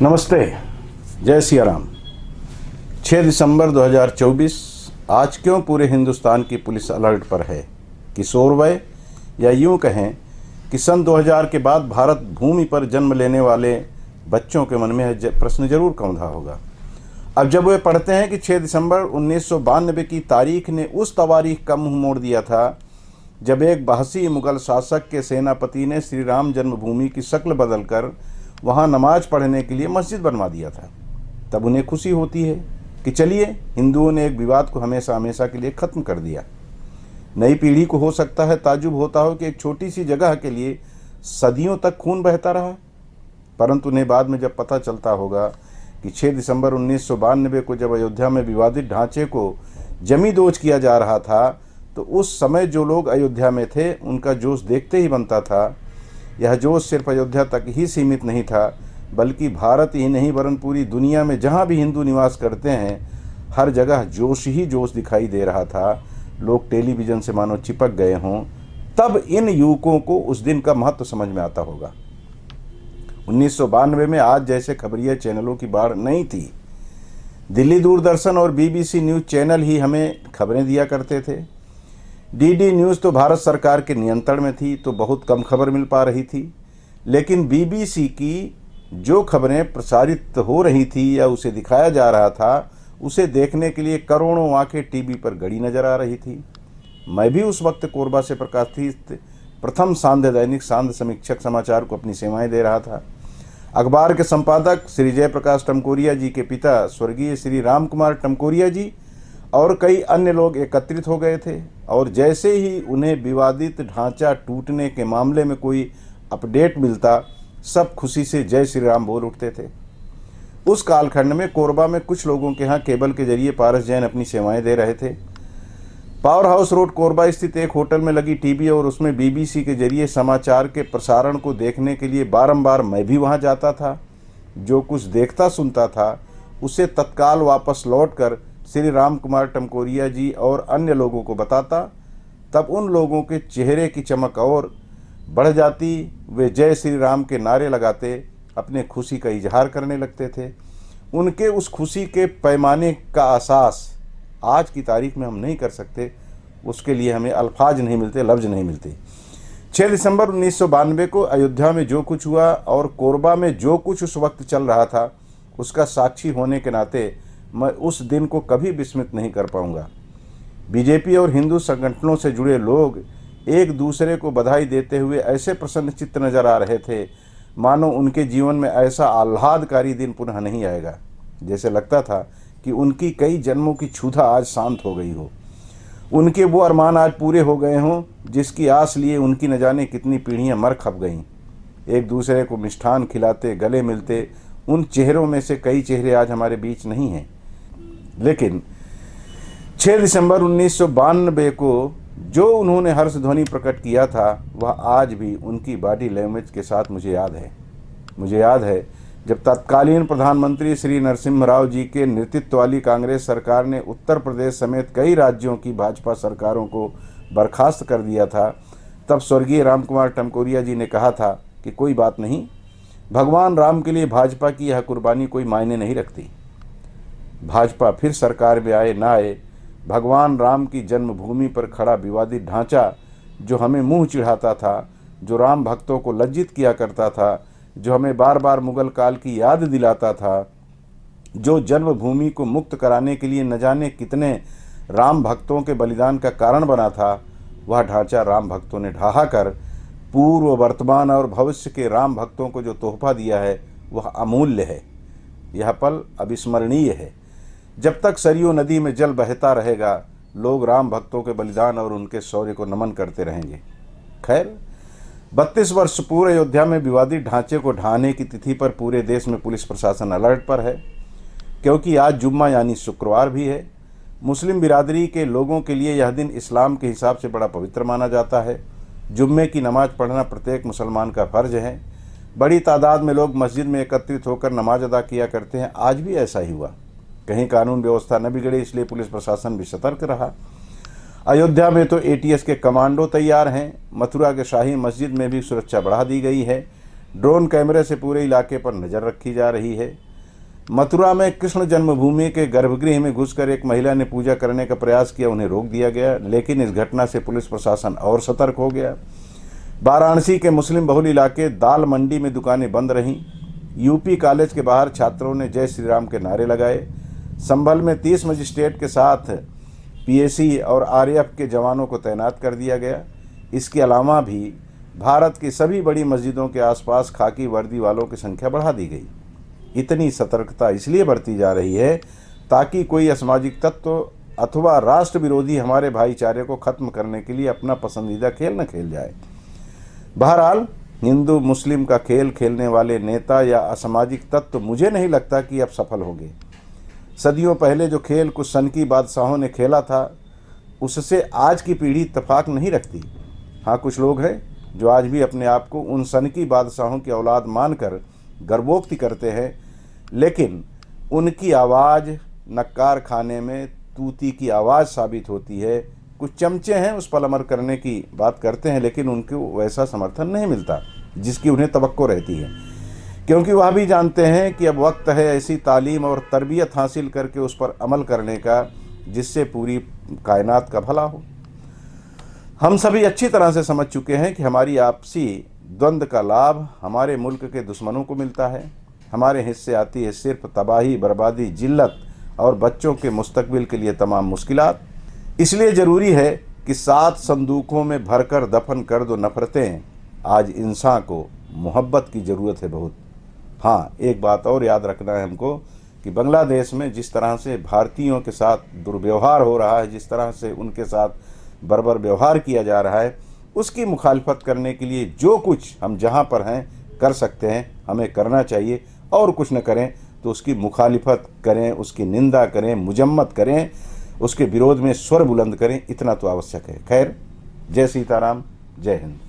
नमस्ते, जय सिया राम। 6 दिसंबर 2024 आज क्यों पूरे हिंदुस्तान की पुलिस अलर्ट पर है? किशोरवय या यूं कहें कि सन 2000 के बाद भारत भूमि पर जन्म लेने वाले बच्चों के मन में प्रश्न जरूर कौंधा होगा। अब जब वे पढ़ते हैं कि 6 दिसंबर 1992 की तारीख ने उस तवारीख का मुंह मोड़ दिया था जब एक बहसी मुगल शासक के सेनापति ने श्री राम जन्मभूमि की शक्ल बदलकर वहाँ नमाज पढ़ने के लिए मस्जिद बनवा दिया था, तब उन्हें खुशी होती है कि चलिए हिंदुओं ने एक विवाद को हमेशा हमेशा के लिए ख़त्म कर दिया। नई पीढ़ी को हो सकता है ताज्जुब होता हो कि एक छोटी सी जगह के लिए सदियों तक खून बहता रहा, परंतु उन्हें बाद में जब पता चलता होगा कि 6 दिसंबर 1992 को जब अयोध्या में विवादित ढांचे को जमींदोज किया जा रहा था, तो उस समय जो लोग अयोध्या में थे उनका जोश देखते ही बनता था। यह जोश सिर्फ अयोध्या तक ही सीमित नहीं था, बल्कि भारत ही नहीं वरन पूरी दुनिया में जहाँ भी हिंदू निवास करते हैं हर जगह जोश ही जोश दिखाई दे रहा था। लोग टेलीविज़न से मानो चिपक गए हों। तब इन युवकों को उस दिन का महत्व समझ में आता होगा। 1992 में आज जैसे खबरिया चैनलों की बाढ़ नहीं थी। दिल्ली दूरदर्शन और BBC न्यूज़ चैनल ही हमें खबरें दिया करते थे। DD न्यूज़ तो भारत सरकार के नियंत्रण में थी, तो बहुत कम खबर मिल पा रही थी। लेकिन BBC की जो खबरें प्रसारित हो रही थी या उसे दिखाया जा रहा था, उसे देखने के लिए करोड़ों आंखें टीवी पर गड़ी नजर आ रही थी। मैं भी उस वक्त कोरबा से प्रकाशित प्रथम सांध्य दैनिक सांध्य समीक्षक समाचार को अपनी सेवाएं दे रहा था। अखबार के संपादक श्री जयप्रकाश टमकोरिया जी के पिता स्वर्गीय श्री राम कुमार टमकोरिया जी और कई अन्य लोग एकत्रित हो गए थे, और जैसे ही उन्हें विवादित ढांचा टूटने के मामले में कोई अपडेट मिलता, सब खुशी से जय श्री राम बोल उठते थे। उस कालखंड में कोरबा में कुछ लोगों के यहाँ केबल के जरिए पारस जैन अपनी सेवाएं दे रहे थे। पावर हाउस रोड कोरबा स्थित एक होटल में लगी टीवी और उसमें BBC के जरिए समाचार के प्रसारण को देखने के लिए बारंबार मैं भी वहाँ जाता था। जो कुछ देखता सुनता था उसे तत्काल वापस लौटकर श्री राम कुमार टमकोरिया जी और अन्य लोगों को बताता। तब उन लोगों के चेहरे की चमक और बढ़ जाती। वे जय श्री राम के नारे लगाते अपने खुशी का इजहार करने लगते थे। उनके उस खुशी के पैमाने का एहसास आज की तारीख में हम नहीं कर सकते। उसके लिए हमें अल्फाज नहीं मिलते, लफ्ज़ नहीं मिलते। 6 दिसंबर 1992 को अयोध्या में जो कुछ हुआ और कोरबा में जो कुछ उस वक्त चल रहा था, उसका साक्षी होने के नाते मैं उस दिन को कभी विस्मृत नहीं कर पाऊंगा। बीजेपी और हिंदू संगठनों से जुड़े लोग एक दूसरे को बधाई देते हुए ऐसे प्रसन्नचित्त नजर आ रहे थे मानो उनके जीवन में ऐसा आह्लादकारी दिन पुनः नहीं आएगा। जैसे लगता था कि उनकी कई जन्मों की क्षुधा आज शांत हो गई हो, उनके वो अरमान आज पूरे हो गए हों जिसकी आस लिए उनकी न जाने कितनी पीढ़ियां मर खप गईं। एक दूसरे को मिष्ठान खिलाते, गले मिलते उन चेहरों में से कई चेहरे आज हमारे बीच नहीं हैं। लेकिन 6 दिसंबर 1992 को जो उन्होंने हर्ष ध्वनि प्रकट किया था, वह आज भी उनकी बॉडी लैंग्वेज के साथ मुझे याद है जब तत्कालीन प्रधानमंत्री श्री नरसिम्हा राव जी के नेतृत्व वाली कांग्रेस सरकार ने उत्तर प्रदेश समेत कई राज्यों की भाजपा सरकारों को बर्खास्त कर दिया था। तब स्वर्गीय राम कुमार टमकोरिया जी ने कहा था कि कोई बात नहीं, भगवान राम के लिए भाजपा की यह कुर्बानी कोई मायने नहीं रखती। भाजपा फिर सरकार में आए ना आए, भगवान राम की जन्मभूमि पर खड़ा विवादित ढांचा जो हमें मुंह चिढ़ाता था, जो राम भक्तों को लज्जित किया करता था, जो हमें बार बार मुगल काल की याद दिलाता था, जो जन्मभूमि को मुक्त कराने के लिए न जाने कितने राम भक्तों के बलिदान का कारण बना था, वह ढांचा राम भक्तों ने ढहा कर पूर्व, वर्तमान और भविष्य के राम भक्तों को जो तोहफा दिया है वह अमूल्य है। यह पल अविस्मरणीय है। जब तक सरयू नदी में जल बहता रहेगा, लोग राम भक्तों के बलिदान और उनके शौर्य को नमन करते रहेंगे। खैर, 32 वर्ष पूर्व अयोध्या में विवादित ढांचे को ढहाने की तिथि पर पूरे देश में पुलिस प्रशासन अलर्ट पर है, क्योंकि आज जुम्मा यानी शुक्रवार भी है। मुस्लिम बिरादरी के लोगों के लिए यह दिन इस्लाम के हिसाब से बड़ा पवित्र माना जाता है। जुम्मे की नमाज पढ़ना प्रत्येक मुसलमान का फ़र्ज है। बड़ी तादाद में लोग मस्जिद में एकत्रित होकर नमाज अदा किया करते हैं। आज भी ऐसा ही हुआ। कहीं कानून व्यवस्था न बिगड़े इसलिए पुलिस प्रशासन भी सतर्क रहा। अयोध्या में तो ATS के कमांडो तैयार हैं। मथुरा के शाही मस्जिद में भी सुरक्षा बढ़ा दी गई है। ड्रोन कैमरे से पूरे इलाके पर नज़र रखी जा रही है। मथुरा में कृष्ण जन्मभूमि के गर्भगृह में घुसकर एक महिला ने पूजा करने का प्रयास किया, उन्हें रोक दिया गया, लेकिन इस घटना से पुलिस प्रशासन और सतर्क हो गया। वाराणसी के मुस्लिम बहुल इलाके दाल मंडी में दुकानें बंद रहीं। यूपी कॉलेज के बाहर छात्रों ने जय श्री राम के नारे लगाए। संभल में 30 मजिस्ट्रेट के साथ पीएसी और आरएएफ के जवानों को तैनात कर दिया गया। इसके अलावा भी भारत की सभी बड़ी मस्जिदों के आसपास खाकी वर्दी वालों की संख्या बढ़ा दी गई। इतनी सतर्कता इसलिए बरती जा रही है ताकि कोई असामाजिक तत्व अथवा राष्ट्र विरोधी हमारे भाईचारे को खत्म करने के लिए अपना पसंदीदा खेल न खेल जाए। बहरहाल, हिंदू मुस्लिम का खेल खेलने वाले नेता या असामाजिक तत्व मुझे नहीं लगता कि अब सफल होंगे। सदियों पहले जो खेल कुछ सनकी बादशाहों ने खेला था, उससे आज की पीढ़ी इत्तेफाक नहीं रखती। हाँ, कुछ लोग हैं जो आज भी अपने आप को उन सनकी बादशाहों की औलाद मानकर गर्वोक्ति करते हैं, लेकिन उनकी आवाज़ नक्कार खाने में तूती की आवाज़ साबित होती है। कुछ चमचे हैं उस पर अमल करने की बात करते हैं, लेकिन उनको वैसा समर्थन नहीं मिलता जिसकी उन्हें तवक्को रहती है, क्योंकि वह भी जानते हैं कि अब वक्त है ऐसी तालीम और तरबियत हासिल करके उस पर अमल करने का जिससे पूरी कायनात का भला हो। हम सभी अच्छी तरह से समझ चुके हैं कि हमारी आपसी द्वंद्व का लाभ हमारे मुल्क के दुश्मनों को मिलता है। हमारे हिस्से आती है सिर्फ तबाही, बर्बादी, जिल्लत और बच्चों के मुस्तकबिल के लिए तमाम मुश्किलात। इसलिए ज़रूरी है कि 7 संदूकों में भरकर दफन कर दो नफ़रतें। आज इंसान को मोहब्बत की ज़रूरत है बहुत। हाँ, एक बात और याद रखना है हमको कि बांग्लादेश में जिस तरह से भारतीयों के साथ दुर्व्यवहार हो रहा है, जिस तरह से उनके साथ बर्बर व्यवहार किया जा रहा है, उसकी मुखालफत करने के लिए जो कुछ हम जहाँ पर हैं कर सकते हैं हमें करना चाहिए, और कुछ न करें तो उसकी मुखालिफत करें, उसकी निंदा करें, मुजम्मत करें, उसके विरोध में स्वर बुलंद करें, इतना तो आवश्यक है। खैर, जय सीताराम, जय हिंद।